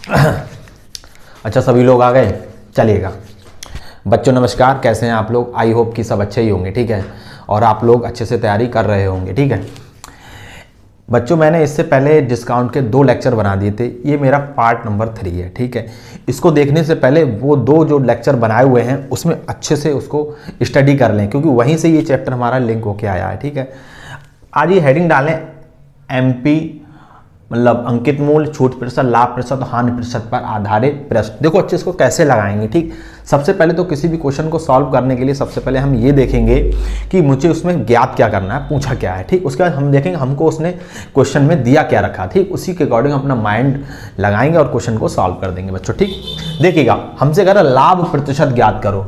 अच्छा, सभी लोग आ गए, चलिएगा। बच्चों नमस्कार, कैसे हैं आप लोग? आई होप कि सब अच्छे ही होंगे, ठीक है, और आप लोग अच्छे से तैयारी कर रहे होंगे, ठीक है। बच्चों, मैंने इससे पहले डिस्काउंट के 2 लेक्चर बना दिए थे, ये मेरा पार्ट नंबर 3 है, ठीक है। इसको देखने से पहले वो 2 जो लेक्चर बनाए हुए हैं उसमें अच्छे से उसको स्टडी कर लें, क्योंकि वहीं से ये चैप्टर हमारा लिंक होके आया है, ठीक है। आज ये हेडिंग डालें एमपी, मतलब अंकित मूल्य, छूट प्रतिशत, लाभ प्रतिशत, हानि प्रतिशत पर आधारित प्रश्न। देखो अच्छे इसको कैसे लगाएंगे, ठीक। सबसे पहले तो किसी भी क्वेश्चन को सॉल्व करने के लिए सबसे पहले हम ये देखेंगे कि मुझे उसमें ज्ञात क्या करना है, पूछा क्या है, ठीक। उसके बाद हम देखेंगे हमको उसने क्वेश्चन में दिया क्या रखा, ठीक। उसी के अकॉर्डिंग अपना माइंड लगाएंगे और क्वेश्चन को सॉल्व कर देंगे बच्चों, ठीक। देखिएगा, हमसे कह रहा लाभ प्रतिशत ज्ञात करो।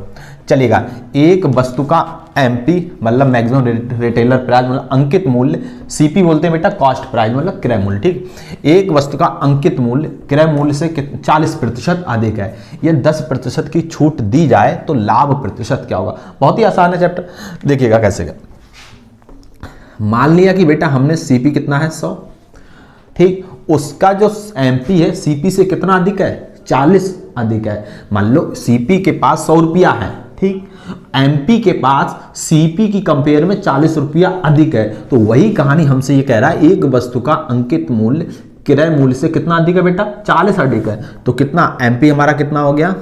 चलिएगा, एक वस्तु का एमपी मतलब मैक्सिमम रिटेलर प्राइस मतलब अंकित मूल्य, सीपी बोलते हैं बेटा कॉस्ट प्राइस मतलब क्रय मूल्य, ठीक। एक वस्तु का अंकित मूल्य क्रय मूल्य से 40% अधिक है, ये 10% की छूट दी जाए तो लाभ प्रतिशत क्या होगा। बहुत ही आसान है चैप्टर, देखिएगा कैसे क्या। मान लिया कि बेटा हमने सीपी कितना है 100, ठीक। उसका जो एमपी है सीपी से कितना अधिक है, 40 अधिक है। मान लो सीपी के पास 100 रुपया है, ठीक। एमपी के पास सीपी की कंपेयर में 40 रुपया अधिक है, तो वही कहानी हमसे ये कह रहा है एक वस्तु का अंकित मूल्य क्रय मूल्य से कितना अधिक है बेटा, 40 अधिक है। तो कितना एमपी हमारा कितना हो गया,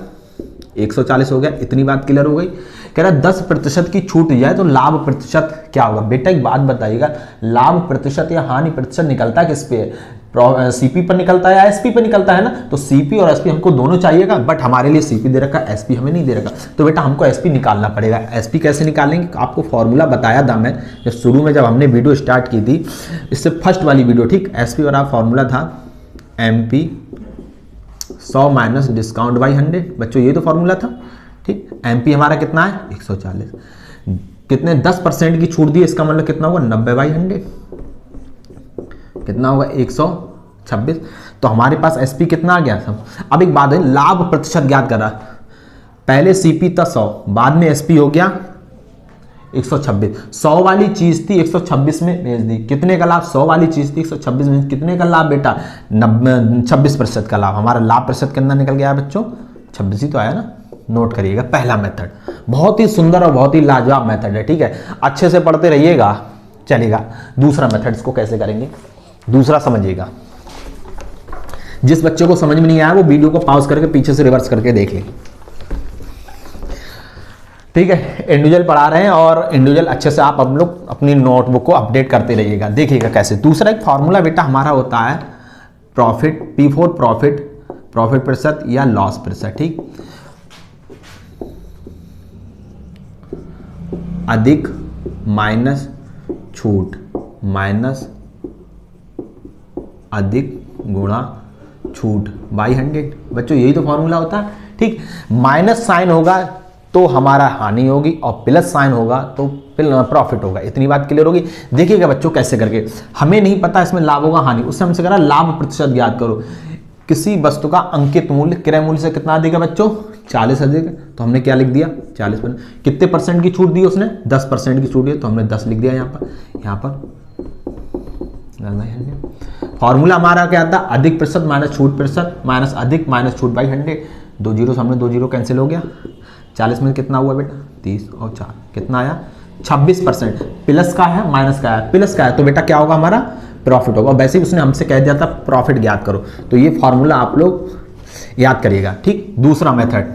140 हो गया। इतनी बात क्लियर हो गई। कह रहा 10% की छूट जाए तो लाभ प्रतिशत क्या होगा। बेटा एक बात बताइएगा, लाभ प्रतिशत या हानि प्रतिशत निकलता किस पे, सीपी पर निकलता है या एसपी पर निकलता है ना। तो सीपी और एसपी हमको दोनों चाहिएगा, बट हमारे लिए सीपी दे रखा है, एसपी हमें नहीं दे रखा। तो बेटा हमको एसपी निकालना पड़ेगा। एसपी कैसे निकालेंगे, आपको फॉर्मूला बताया था मैं जब शुरू में, जब हमने वीडियो स्टार्ट की थी, इससे फर्स्ट वाली वीडियो, ठीक। एसपी और आप फॉर्मूला था एमपी 100 माइनस डिस्काउंट बाई 100। बच्चों ये तो फॉर्मूला था, ठीक। एमपी हमारा कितना है 140, कितने 10% की छूट दी, इसका मतलब कितना होगा 90/100, कितना होगा 126। तो हमारे पास एसपी कितना आ गया सब। अब एक बात है, लाभ प्रतिशत ज्ञात करा, पहले सीपी था 100, बाद में एसपी हो गया 126। 100 वाली चीज थी 126 में भेज दी, कितने का लाभ, 100 वाली चीज थी 126 में, कितने का लाभ बेटा 26% का लाभ। हमारा लाभ प्रतिशत कितना निकल गया बच्चों, 26 ही तो आया ना। नोट करिएगा, पहला मेथड बहुत ही सुंदर और बहुत ही लाजवाब मेथड है, ठीक है। अच्छे से पढ़ते रहिएगा। चलिएगा दूसरा मेथड, इसको कैसे करेंगे दूसरा समझिएगा। जिस बच्चे को समझ में नहीं आया वो वीडियो को पॉज करके पीछे से रिवर्स करके देख ले, ठीक है। इंडिविजुअल पढ़ा रहे हैं और इंडिविजुअल अच्छे से आप हम लोग अपनी नोटबुक को अपडेट करते रहिएगा। देखिएगा कैसे। दूसरा एक फॉर्मूला बेटा हमारा होता है profit, P for profit, profit प्रतिशत या लॉस प्रतिशत, ठीक। अधिक माइनस छूट माइनस अधिक गुणा छूट बाई 100। बच्चों यही तो फॉर्मूला होता है, ठीक। माइनस साइन होगा तो हमारा हानि होगी और प्लस साइन होगा तो प्रॉफिट होगा। इतनी बात क्लियर होगी। देखिएगा बच्चों कैसे करके, हमें नहीं पता इसमें लाभ होगा हानि, उससे हमसे कह रहा लाभ प्रतिशत ज्ञात करो। किसी वस्तु का अंकित मूल्य क्रय मूल्य से कितना अधिक है बच्चों, 40 अधिक है, तो हमने क्या लिख दिया 40%। कितने परसेंट की छूट दी उसने, 10% की छूट दी, तो हमने 10 लिख दिया यहाँ पर। फॉर्मूला हमारा क्या था, अधिक प्रतिशत माइनस छूट प्रतिशत माइनस अधिक माइनस छूट बाई 100। 2 जीरो सामने 2 जीरो कैंसिल हो गया। 40 में कितना हुआ बेटा 30 और 4 कितना आया 26%। प्लस का है माइनस का है, प्लस का है तो बेटा क्या होगा हमारा प्रॉफिट होगा। वैसे ही उसने हमसे कह दिया था प्रॉफिट ज्ञात करो, तो ये फॉर्मूला आप लोग याद करिएगा, ठीक। दूसरा मेथड,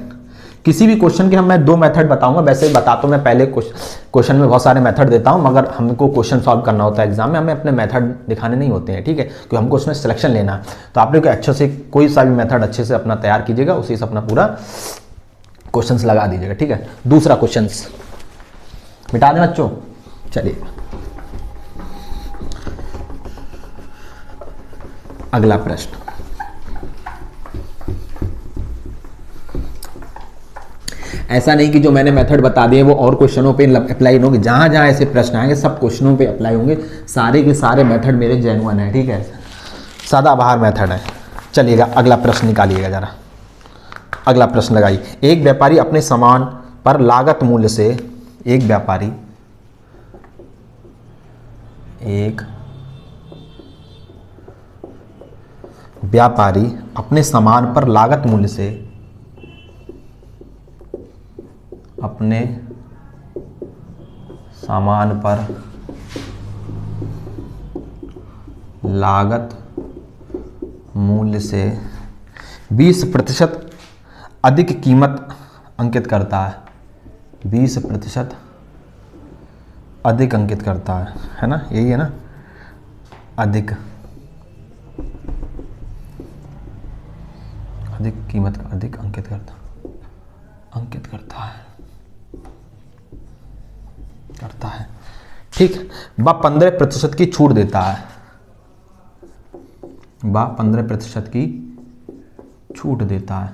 किसी भी क्वेश्चन के मैं 2 मेथड बताऊंगा। वैसे बता तो मैं पहले क्वेश्चन में बहुत सारे मेथड देता हूं, मगर हमको क्वेश्चन सॉल्व करना होता है एग्जाम में, हमें अपने मेथड दिखाने नहीं होते हैं, ठीक है, क्योंकि हमको उसमें सिलेक्शन लेना है। तो आप लोग अच्छे से कोई सा भी मेथड अच्छे से अपना तैयार कीजिएगा, उसी से अपना पूरा क्वेश्चंस लगा दीजिएगा, ठीक है। दूसरा क्वेश्चंस मिटा दें बच्चों। चलिए अगला प्रश्न, ऐसा नहीं कि जो मैंने मेथड बता दिए वो और क्वेश्चनों पे अप्लाई होंगे। जहां जहां ऐसे प्रश्न आएंगे सब क्वेश्चनों पे अप्लाई होंगे। सारे के सारे मेथड मेरे जेन्युइन है, ठीक है, सदाबहार मेथड है। चलिएगा अगला प्रश्न निकालिएगा जरा। अगला प्रश्न लगाइए, एक व्यापारी अपने सामान पर लागत मूल्य से एक व्यापारी अपने सामान पर लागत मूल्य से, अपने सामान पर लागत मूल्य से 20% अधिक कीमत अंकित करता है, 20% अधिक अंकित करता है ना, यही है ना, अधिक कीमत का अधिक अंकित करता है ठीक। वह 15% की छूट देता है, वह 15% की छूट देता है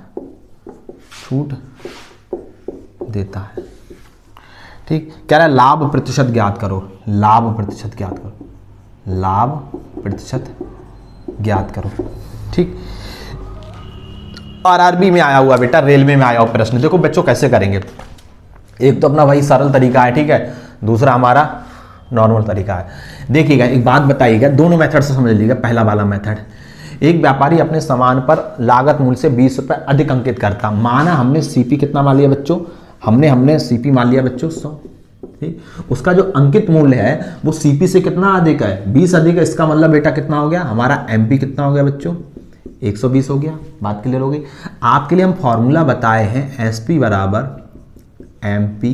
ठीक। कह रहा है लाभ प्रतिशत ज्ञात करो, लाभ प्रतिशत ज्ञात करो ठीक। आरआरबी में आया हुआ बेटा, रेलवे में आया हुआ प्रश्न। देखो बच्चों कैसे करेंगे, एक तो अपना वही सरल तरीका है ठीक है, दूसरा हमारा नॉर्मल तरीका है। देखिएगा एक बात बताइएगा, दोनों मेथड से समझ लीजिएगा। पहला वाला मेथड, एक व्यापारी अपने सामान पर लागत मूल्य से 20 रुपए अधिक अंकित करता, माना हमने सीपी कितना मान लिया बच्चों, हमने सीपी मान लिया बच्चों 100 ठीक। उसका जो अंकित मूल्य है वो सीपी से कितना अधिक है, 20 अधिक है। इसका मतलब बेटा कितना हो गया, हमारा एमपी कितना हो गया बच्चों, 120 हो गया। बात क्लियर हो गई। आपके लिए हम फॉर्मूला बताए हैं, एसपी बराबर एमपी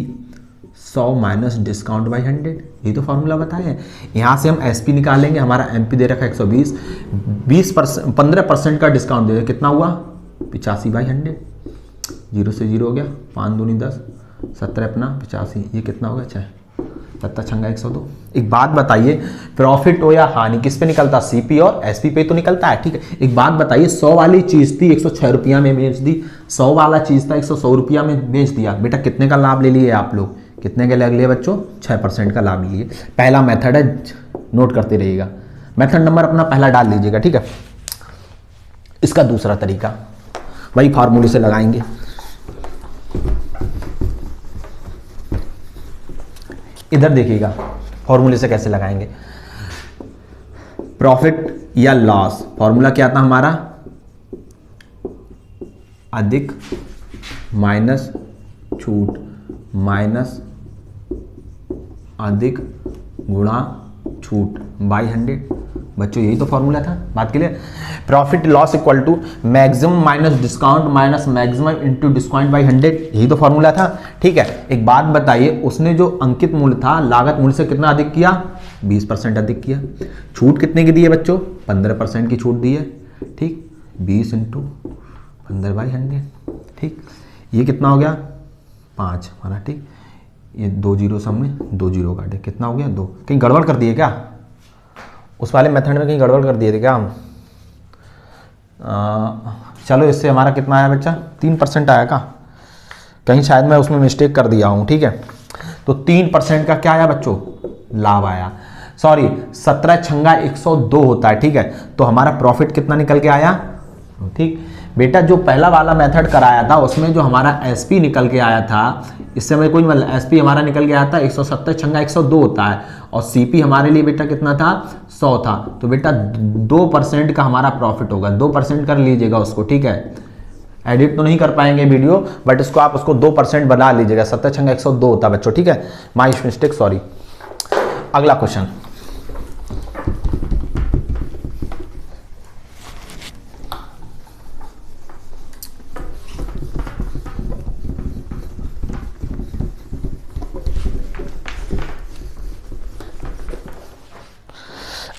100 माइनस डिस्काउंट बाई 100, ये तो फॉर्मूला बताए हैं। यहाँ से हम एसपी निकालेंगे, हमारा एमपी दे रखा है 120, 15% का डिस्काउंट दे, कितना हुआ 85 बाई 100, 0 से 0 हो गया, 5 दूनी 10, 17 अपना 85, ये कितना हो गया 6, 7 छंगा 102। एक बात बताइए, प्रॉफिट हो या हानि किस पे निकलता, सीपी और एसपी पे तो निकलता है ठीक है। एक बात बताइए, 100 वाली चीज थी 106 रुपया में बेच दी, 100 वाला चीज था 100 रुपया में बेच दिया, बेटा कितने का लाभ ले लिए आप लोग, कितने के लिए बच्चों, 6% का लाभ लिए। पहला मेथड है, नोट करते रहिएगा। मेथड नंबर अपना पहला डाल लीजिएगा ठीक है। इसका दूसरा तरीका वही फार्मूले से लगाएंगे। इधर देखिएगा फॉर्मूले से कैसे लगाएंगे। प्रॉफिट या लॉस, फॉर्मूला क्या था हमारा, अधिक माइनस छूट माइनस अधिक गुणा छूट बाई 100। बच्चों यही तो फॉर्मूला था, बात के लिए। Profit loss equal to maximum minus discount minus maximum into discount by 100, यही तो फॉर्मूला था ठीक है। एक बात बताइए, उसने जो अंकित मूल्य था लागत मूल्य से कितना अधिक किया, 20% अधिक किया। छूट कितने की दी है बच्चों, 15% की छूट दी है ठीक, 20 इंटू 15 बाई 100 ठीक। ये कितना हो गया 5 हमारा ठीक। ये 2 जीरो सामने 2 जीरो काटे, कितना हो गया 2। कहीं गड़बड़ कर दिए क्या, उस वाले मेथड में कहीं गड़बड़ कर दिए थे क्या हम। चलो इससे हमारा कितना आया बच्चा, 3% आया का, कहीं शायद मैं उसमें मिस्टेक कर दिया हूँ ठीक है। तो 3% का क्या आया बच्चों, लाभ आया। सॉरी 17 छंगा 102 होता है ठीक है। तो हमारा प्रॉफिट कितना निकल के आया ठीक। बेटा जो पहला वाला मेथड कराया था उसमें जो हमारा एसपी निकल के आया था, इससे हमें कोई मतलब एसपी हमारा निकल के आया था 170 छंगा 102 होता है, और सीपी हमारे लिए बेटा कितना था 100 था। तो बेटा 2% का हमारा प्रॉफिट होगा, 2% कर लीजिएगा उसको ठीक है। एडिट तो नहीं कर पाएंगे वीडियो, बट इसको आप उसको 2% बना लीजिएगा, 70 छंगा 102 होता है बच्चों ठीक है। My mistake sorry. अगला क्वेश्चन,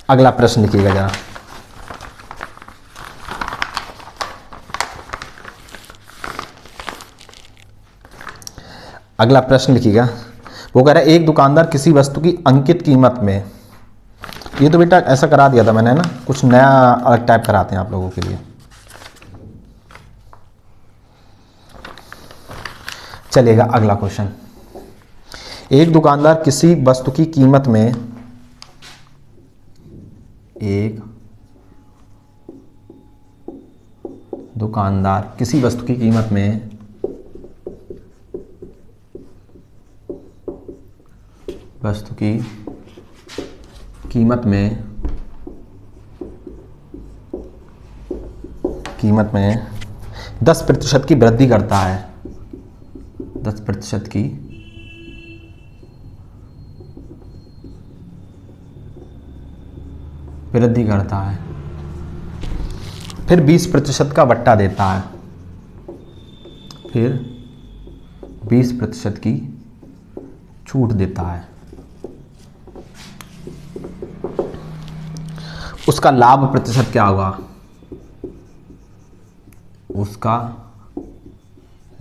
अगला प्रश्न लिखिएगा जरा। अगला प्रश्न लिखिएगा, वो कह रहा है एक दुकानदार किसी वस्तु की अंकित कीमत में, ये तो बेटा ऐसा करा दिया था मैंने ना, कुछ नया अलग टाइप कराते हैं आप लोगों के लिए। चलेगा अगला क्वेश्चन, एक दुकानदार किसी वस्तु की कीमत में, एक दुकानदार किसी वस्तु की कीमत में कीमत में 10% की वृद्धि करता है, 10% की वृद्धि करता है, फिर 20% का बट्टा देता है, फिर 20% की छूट देता है। उसका लाभ प्रतिशत क्या होगा? उसका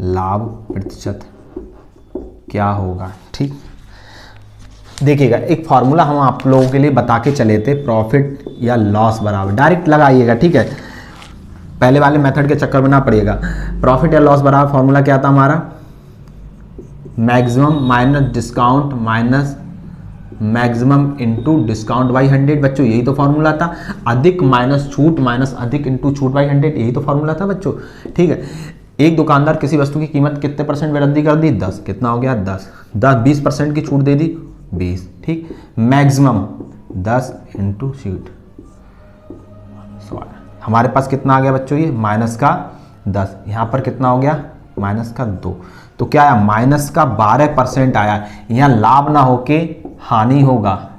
लाभ प्रतिशत क्या होगा? ठीक, देखिएगा एक फॉर्मूला हम आप लोगों के लिए बता के चले थे, प्रॉफिट या लॉस बराबर, डायरेक्ट लगाइएगा, ठीक है, पहले वाले मेथड के चक्कर में ना पड़िएगा। प्रॉफिट या लॉस बराबर फॉर्मूला क्या था हमारा? Maximum minus discount minus maximum into discount by 100 बच्चों, यही तो फॉर्मूला था। अधिक माइनस छूट माइनस अधिक इंटू छूट बाई 100, यही तो फॉर्मूला था बच्चों, ठीक है। एक दुकानदार किसी वस्तु की कीमत कितने % वृद्धि कर दी? 10, कितना हो गया? 10, 20% की छूट दे दी, 20, ठीक। मैक्सिमम 10 इंटू छूट, हमारे पास कितना आ गया बच्चों? ये माइनस का 10, यहाँ पर कितना हो गया? माइनस का 2, तो क्या आया? माइनस का 12% आया। यहाँ लाभ ना होके हानि होगा,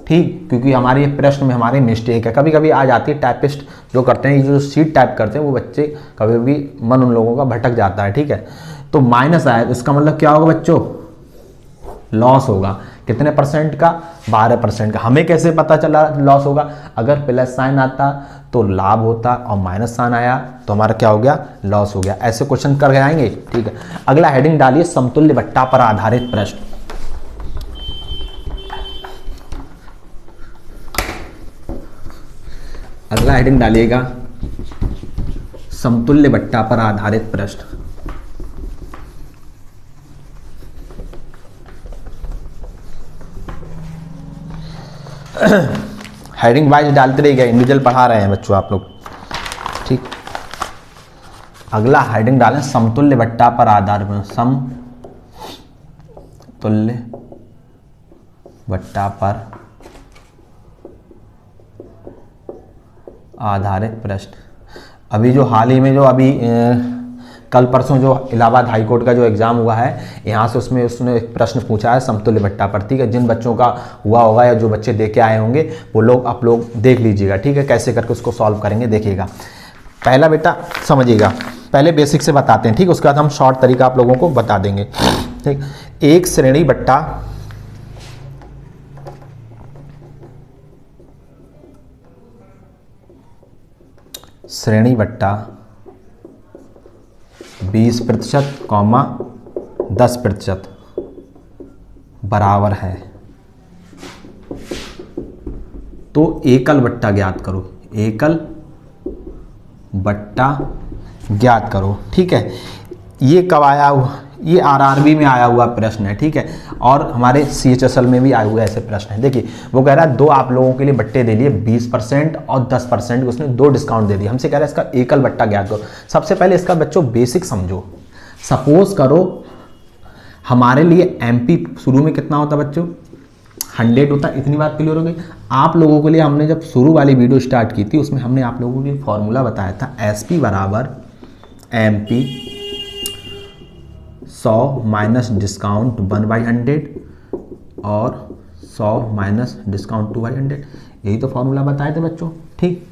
ठीक, क्योंकि हमारे ये प्रश्न में हमारी मिस्टेक है, कभी कभी आ जाती है। टाइपिस्ट जो करते हैं, ये जो शीट टाइप करते हैं, वो बच्चे कभी भी मन उन लोगों का भटक जाता है, ठीक है। तो माइनस आया, इसका मतलब क्या होगा बच्चों? लॉस होगा। कितने % का? 12% का। हमें कैसे पता चला लॉस होगा? अगर प्लस साइन आता तो लाभ होता और माइनस साइन आया तो हमारा क्या हो गया? लॉस हो गया। ऐसे क्वेश्चन कर आएंगे, ठीक है। अगला हेडिंग डालिए, समतुल्य बट्टा पर आधारित प्रश्न। अगला हेडिंग डालिएगा, समतुल्य बट्टा पर आधारित प्रश्न। हेडिंग वाइज डालते रहिएगा, इंडिविजुअल पढ़ा रहे हैं बच्चों आप लोग, ठीक। अगला हेडिंग डालें, समतुल्य बट्टा पर आधारित, समतुल्य बट्टा पर आधारित प्रश्न। अभी जो हाल ही में जो अभी कल परसों जो इलाहाबाद हाई कोर्ट का जो एग्जाम हुआ है, यहाँ से उसमें उसने एक प्रश्न पूछा है समतुल्य बट्टा पर, ठीक है। जिन बच्चों का हुआ होगा या जो बच्चे दे के आए होंगे वो लोग आप लोग देख लीजिएगा, ठीक है, कैसे करके उसको सॉल्व करेंगे, देखिएगा। पहला बेटा समझिएगा, पहले बेसिक से बताते हैं, ठीक, उसके बाद हम शॉर्ट तरीका आप लोगों को बता देंगे, ठीक। एक श्रेणी बट्टा श्रेणी बट्टा 20% कॉमा 10% बराबर है, तो एकल बट्टा ज्ञात करो, एकल बट्टा ज्ञात करो, ठीक है। ये कब आया हुआ? ये आरआरबी में आया हुआ प्रश्न है, ठीक है, और हमारे सीएचएसएल में भी आए हुए ऐसे प्रश्न है। देखिए वो कह रहा है दो आप लोगों के लिए बट्टे दे लिए 20% और 10%, उसने 2 डिस्काउंट दे दिया। हमसे कह रहा है इसका एकल बट्टा ज्ञात करो। सबसे पहले इसका बच्चों बेसिक समझो। सपोज करो हमारे लिए एमपी शुरू में कितना होता बच्चों? 100 होता। इतनी बात क्लियर हो गई। आप लोगों के लिए हमने जब शुरू वाली वीडियो स्टार्ट की थी उसमें हमने आप लोगों के लिए फॉर्मूला बताया था, एसपी बराबर एमपी 100 माइनस डिस्काउंट 1/100 और 100 माइनस डिस्काउंट 2/100, यही तो फॉर्मूला बताए थे बच्चों, ठीक।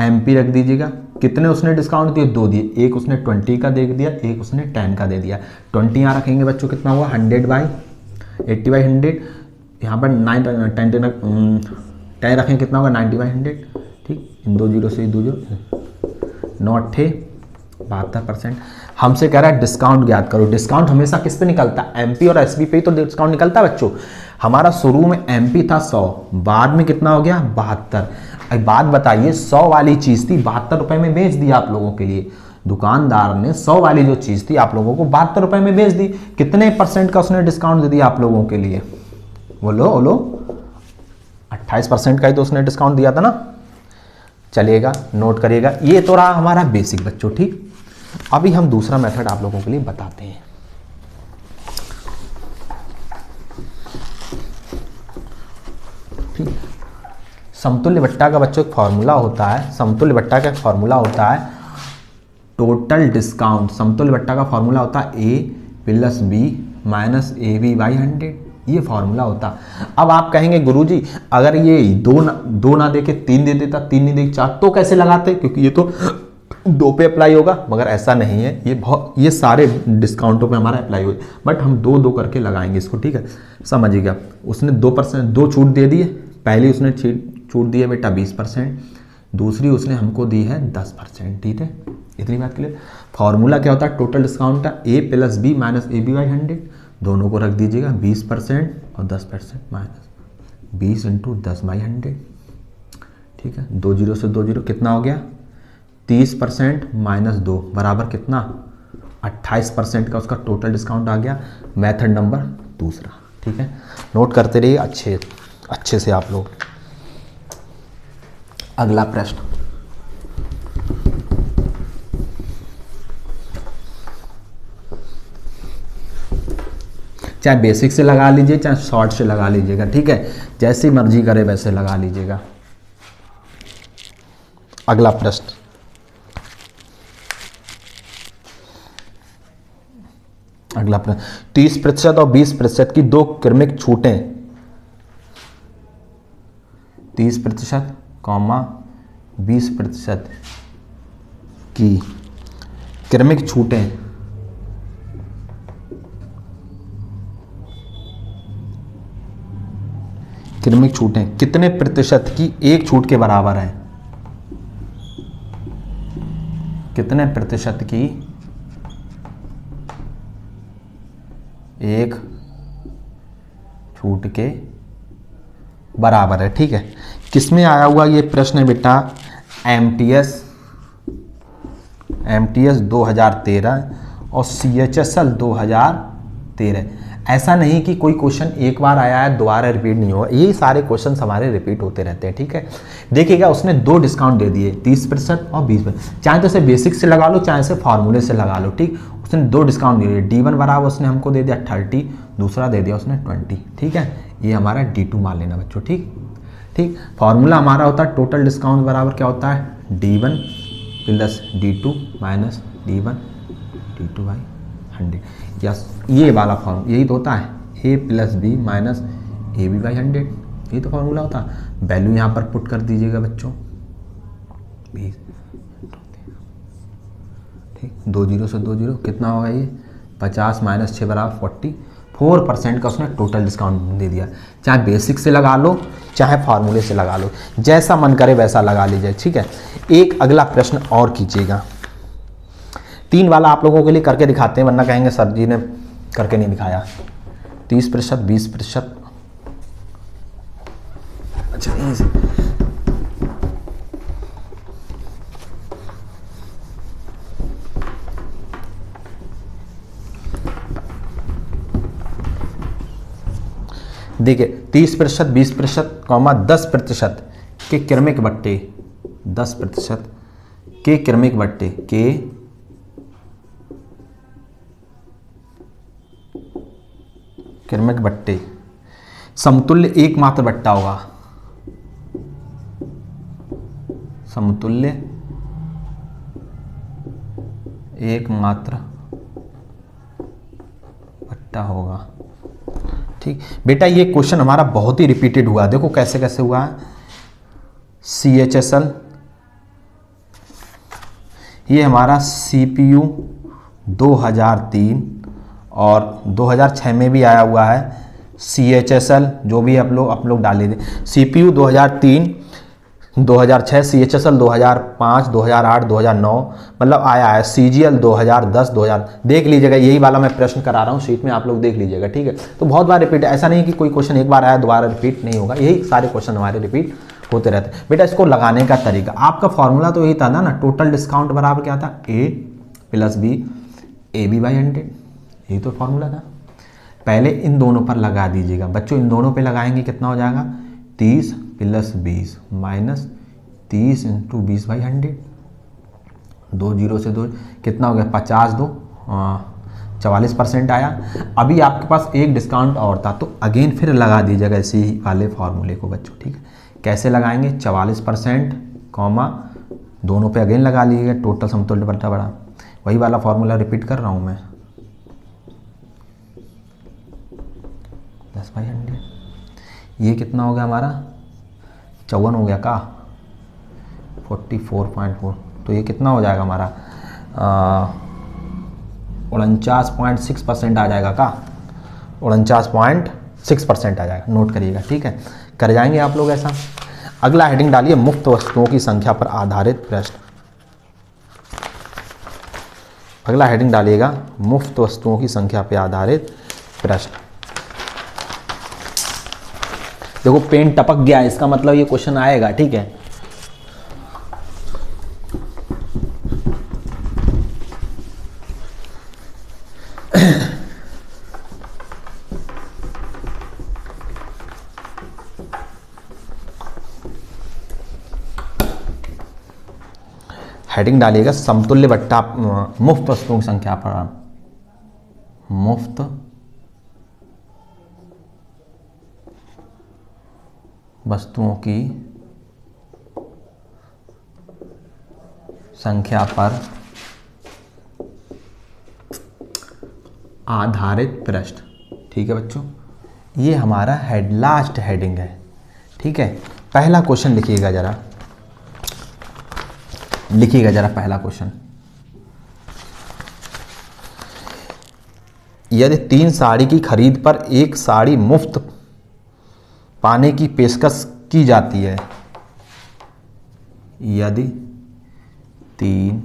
एमपी रख दीजिएगा। कितने उसने डिस्काउंट दिए? 2 दिए, एक उसने 20 का दे दिया, एक उसने 10 का दे दिया। 20 यहाँ रखेंगे बच्चों, कितना हुआ? 100/80/100। यहाँ पर 10 रखेंगे, कितना होगा? 90/100, ठीक। इन 2 जीरो से 2 जीरो, 9 8 72%। हमसे कह रहा है डिस्काउंट ज्ञात करो। डिस्काउंट हमेशा किस पे निकलता है? एमपी और एसपी पे ही तो डिस्काउंट निकलता है बच्चों। हमारा शुरू में एमपी था 100, बाद में कितना हो गया? 72। अब बात बताइए, 100 वाली चीज थी 72 रुपए में बेच दी आप लोगों के लिए। दुकानदार ने 100 वाली जो चीज थी आप लोगों को 72 रुपए में बेच दी। कितने % का उसने डिस्काउंट दे दिया आप लोगों के लिए? बोलो बोलो, 28% का ही तो उसने डिस्काउंट दिया था ना। चलिएगा, नोट करिएगा। ये तो रहा हमारा बेसिक बच्चों, ठीक। अभी हम दूसरा मेथड आप लोगों के लिए बताते हैं। ठीक, समतुल्य बट्टा का बच्चों एक फॉर्मूला होता है, समतुल्य बट्टा का फॉर्मूला होता है टोटल डिस्काउंट। समतुल्य बट्टा का फॉर्मूला होता है A plus B minus A B by 100, ये फॉर्मूला होता। अब आप कहेंगे गुरुजी अगर ये दो ना देके 3 दे देता, 3 नहीं देके 4, तो कैसे लगाते, क्योंकि ये तो 2 पे अप्लाई होगा, मगर ऐसा नहीं है, ये सारे डिस्काउंटों पे हमारा अप्लाई होगा, बट हम 2 करके लगाएंगे इसको, ठीक है, समझिएगा। उसने 2% 2 छूट दे दी है, पहली उसने छूट दी है बेटा 20%, दूसरी उसने हमको दी है 10%, ठीक है, इतनी बात क्लियर। फॉर्मूला क्या होता है टोटल डिस्काउंट का, A plus B minus A B by 100, दोनों को रख दीजिएगा 20% और 10% माइनस 20 इंटू 10 बाई 100, ठीक है, 2 जीरो से 2 जीरो कितना हो गया 30% माइनस 2 बराबर कितना 28% का उसका टोटल डिस्काउंट आ गया। मेथड नंबर दूसरा, ठीक है, नोट करते रहिए अच्छे से आप लोग। अगला प्रश्न, चाहे बेसिक से लगा लीजिए चाहे शॉर्ट से लगा लीजिएगा, ठीक है, जैसी मर्जी करे वैसे लगा लीजिएगा। अगला प्रश्न, अगला प्रश्न 30% और 20% की 2 क्रमिक छूटें, 30% कॉमा 20% की क्रमिक छूटें कितने प्रतिशत की एक छूट के बराबर है, कितने प्रतिशत की एक छूट के बराबर है, ठीक है। किसमें आया हुआ ये प्रश्न है बेटा, एमटीएस 2013 और CHSL 2013। ऐसा नहीं कि कोई क्वेश्चन एक बार आया है दोबारा रिपीट नहीं होगा, ये सारे क्वेश्चन हमारे रिपीट होते रहते हैं, ठीक है। देखिएगा उसने 2 डिस्काउंट दे दिए 30% और 20%, चाहे तो इसे बेसिक से लगा लो चाहे इसे फार्मूले से लगा लो, ठीक। उसने 2 डिस्काउंट दिए, D1 बराबर उसने हमको दे दिया 30, दूसरा दे दिया उसने 20, ठीक है, ये हमारा D2 मान लेना बच्चों, ठीक। फार्मूला हमारा होता है टोटल डिस्काउंट बराबर क्या होता है D1 plus D2 minus D2 by 100, yes, ये वाला फॉर्म यही तो होता है, A plus B minus A B by 100, यही तो फॉर्मूला होता है। वैल्यू यहाँ पर पुट कर दीजिएगा बच्चों 20, ठीक, 2 जीरो से 2 जीरो कितना होगा ये 50 माइनस 6 बराबर 44% का उसने टोटल डिस्काउंट दे दिया। चाहे बेसिक से लगा लो चाहे फार्मूले से लगा लो, जैसा मन करे वैसा लगा लीजिए, ठीक है। एक अगला प्रश्न और कीजिएगा, 3 वाला आप लोगों के लिए करके दिखाते हैं, वरना कहेंगे सर जी ने करके नहीं दिखाया। 30%, 20%, अच्छा यहीं से देखिए 30%, 20% कॉमा 10% के क्रमिक बट्टे, 10% के क्रमिक बट्टे के क्रमिक बट्टे समतुल्य एकमात्र बट्टा होगा, समतुल्य एकमात्र बट्टा होगा, ठीक। बेटा ये क्वेश्चन हमारा बहुत ही रिपीटेड हुआ, देखो कैसे कैसे हुआ है। CHSL ये हमारा CPU 2003 और 2006 में भी आया हुआ है। CHSL जो भी आप लोग डाल लीजिए, CPU 2003, 2006, CHSL 2005, 2008, 2009 मतलब आया है। CGL 2010, 2000 देख लीजिएगा, यही वाला मैं प्रश्न करा रहा हूँ शीट में, आप लोग देख लीजिएगा, ठीक है। तो बहुत बार रिपीट, ऐसा नहीं कि कोई क्वेश्चन एक बार आया दोबारा रिपीट नहीं होगा, यही सारे क्वेश्चन हमारे रिपीट होते रहते हैं। बेटा इसको लगाने का तरीका, आपका फॉर्मूला तो यही था ना, टोटल डिस्काउंट बराबर क्या था, A plus B A B by 100, यही तो फॉर्मूला था। पहले इन दोनों पर लगा दीजिएगा बच्चों, इन दोनों पे लगाएंगे कितना हो जाएगा 30 plus 20 minus 30 into 20 by 100, 2 zero से 2 कितना हो गया 50, 2 44% आया। अभी आपके पास एक डिस्काउंट और था, तो अगेन फिर लगा दीजिएगा इसी वाले फॉर्मूले को बच्चों, ठीक है। कैसे लगाएंगे, 44% कॉमा दोनों पे अगेन लगा लीजिएगा, टोटल समतुल्य बटा बड़ा, वही वाला फॉर्मूला रिपीट कर रहा हूँ मैं, 10/100। ये कितना हो गया हमारा, 54 हो गया का, 44.4, तो ये कितना हो जाएगा हमारा 49.6% आ जाएगा का, 49.6% आ जाएगा, नोट करिएगा, ठीक है। कर जाएंगे आप लोग ऐसा। अगला हेडिंग डालिए, मुफ्त वस्तुओं की संख्या पर आधारित प्रश्न। अगला हेडिंग डालिएगा, मुफ्त वस्तुओं की संख्या पर आधारित प्रश्न। देखो पेन टपक गया, इसका मतलब ये क्वेश्चन आएगा, ठीक है। हेडिंग डालिएगा, समतुल्य बट्टा मुफ्त वस्तुओं की संख्या पर, मुफ्त वस्तुओं की संख्या पर आधारित प्रश्न, ठीक है बच्चों। ये हमारा लास्ट हेडिंग है, ठीक है। पहला क्वेश्चन लिखिएगा जरा, पहला क्वेश्चन। यदि 3 साड़ी की खरीद पर 1 साड़ी मुफ्त पाने की पेशकश की जाती है, यदि 3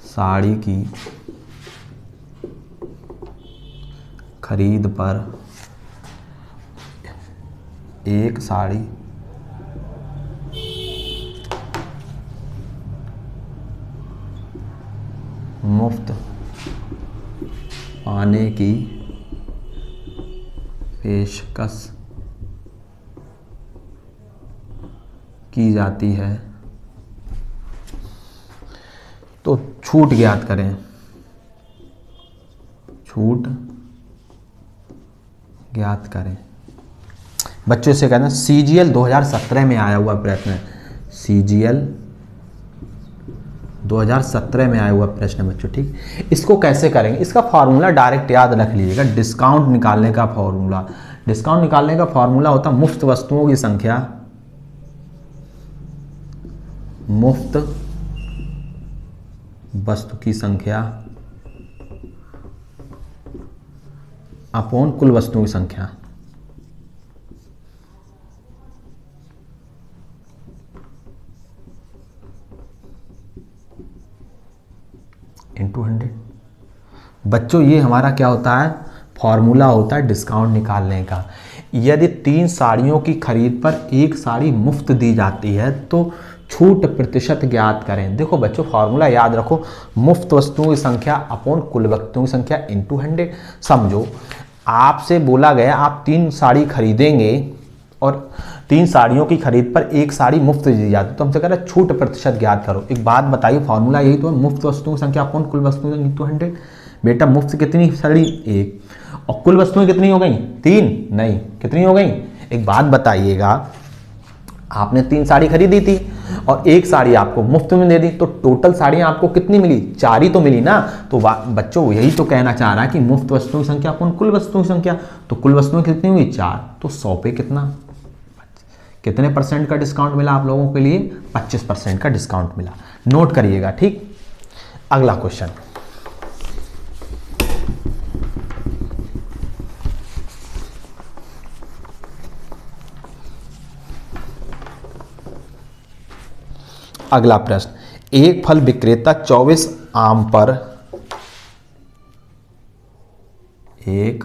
साड़ी की खरीद पर 1 साड़ी मुफ्त पाने की पेशकश की जाती है, तो छूट ज्ञात करें। छूट ज्ञात करें बच्चों, से कहते हैं CGL 2017 में आया हुआ प्रश्न है, CGL 2017 में आया हुआ प्रश्न है बच्चों, ठीक। इसको कैसे करेंगे, इसका फार्मूला डायरेक्ट याद रख लीजिएगा, डिस्काउंट निकालने का फार्मूला। डिस्काउंट निकालने का फार्मूला होता है मुफ्त वस्तुओं की संख्या, मुफ्त वस्तु की संख्या अपॉन कुल वस्तुओं की संख्या। इंटू 100। बच्चों ये हमारा क्या होता है, फॉर्मूला होता है डिस्काउंट निकालने का। यदि 3 साड़ियों की खरीद पर 1 साड़ी मुफ्त दी जाती है तो छूट प्रतिशत ज्ञात करें। देखो बच्चों फॉर्मूला याद रखो, मुफ्त वस्तुओं की संख्या अपॉन कुल वस्तुओं की संख्या इंटू 100। समझो आपसे बोला गया आप 3 साड़ी खरीदेंगे और 3 साड़ियों की खरीद पर 1 साड़ी मुफ्त दी जाती है, तो हमसे कह रहा है छूट प्रतिशत ज्ञात करो। एक बात बताइए, फॉर्मूला यही तो है, मुफ्त वस्तुओं की संख्या अपॉन कुल वस्तुओं इंटू 100। बेटा मुफ्त कितनी साड़ी, 1, और कुल वस्तुएं कितनी हो गई, 3, नहीं कितनी हो गई। एक बात बताइएगा, आपने 3 साड़ी खरीदी थी और 1 साड़ी आपको मुफ्त में दे दी, तो टोटल साड़ियां आपको कितनी मिली, 4 ही तो मिली ना। तो बच्चों यही तो कहना चाह रहा है कि मुफ्त वस्तुओं की संख्या अपन कुल वस्तुओं की संख्या, तो कुल वस्तुएं कितनी हुई 4, तो 100 पे कितने % का डिस्काउंट मिला आप लोगों के लिए, 25% का डिस्काउंट मिला। नोट करिएगा, ठीक। अगला क्वेश्चन, अगला प्रश्न, एक फल विक्रेता 24 आम पर एक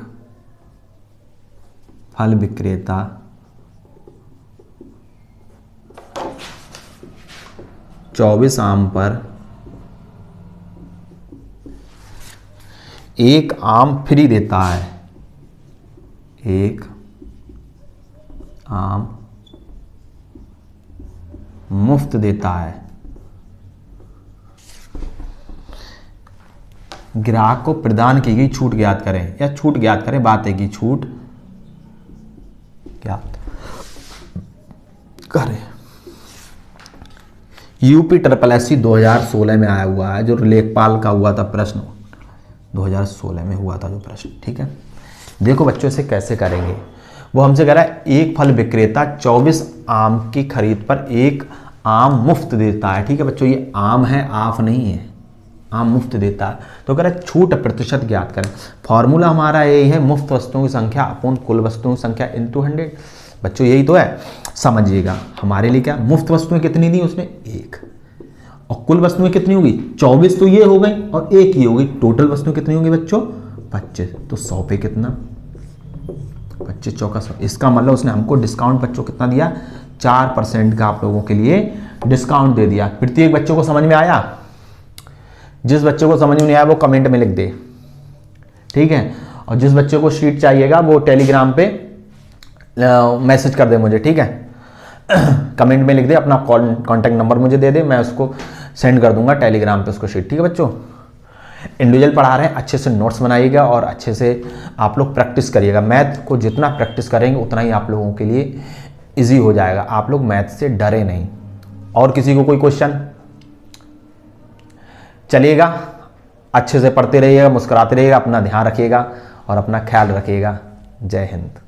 फल विक्रेता 24 आम पर 1 आम फ्री देता है, 1 आम मुफ्त देता है। ग्राहक को प्रदान की गई छूट ज्ञात करें, या छूट ज्ञात करें, बात है कि छूट ज्ञात करें। यूपी SSSC 2016 में आया हुआ है, जो लेखपाल का हुआ था प्रश्न, 2016 में हुआ था जो प्रश्न, ठीक है। देखो बच्चों इसे कैसे करेंगे। वो हमसे कह रहा है एक फल विक्रेता 24 आम की खरीद पर एक आम मुफ्त देता है, ठीक है बच्चों, ये आम है, आफ नहीं है, आम मुफ्त देता है। तो कह रहा है छूट प्रतिशत ज्ञात करें। फॉर्मूला हमारा यही है, मुफ्त वस्तुओं की संख्या अपॉन कुल वस्तुओं की संख्या इंटू 100। बच्चों यही तो है, समझिएगा। हमारे लिए क्या, मुफ्त वस्तुएं कितनी दी उसने, 1, और कुल वस्तुएं कितनी होगी 24, तो ये हो गई और 1 ही होगी। टोटल वस्तुएं कितनी होंगी बच्चों 25, तो 100 पे कितना 25 चौका 100। इसका मतलब उसने हमको डिस्काउंट बच्चों कितना दिया, 4% का आप लोगों के लिए डिस्काउंट दे दिया। प्रत्येक बच्चों को समझ में आया? जिस बच्चे को समझ में नहीं आया वो कमेंट में लिख दे, ठीक है। और जिस बच्चे को शीट चाहिएगा वो टेलीग्राम पे मैसेज कर दे मुझे, ठीक है। कमेंट में लिख दे, अपना कॉन्टैक्ट नंबर मुझे दे दे, मैं उसको सेंड कर दूंगा टेलीग्राम पे उसको शीट, ठीक है बच्चों। इंडिविजुअल पढ़ा रहे हैं, अच्छे से नोट्स बनाइएगा और अच्छे से आप लोग प्रैक्टिस करिएगा। मैथ को जितना प्रैक्टिस करेंगे उतना ही आप लोगों के लिए इजी हो जाएगा। आप लोग मैथ से डरे नहीं। और किसी को कोई क्वेश्चन? चलिएगा, अच्छे से पढ़ते रहिएगा, मुस्कुराते रहिएगा, अपना ध्यान रखिएगा और अपना ख्याल रखिएगा। जय हिंद।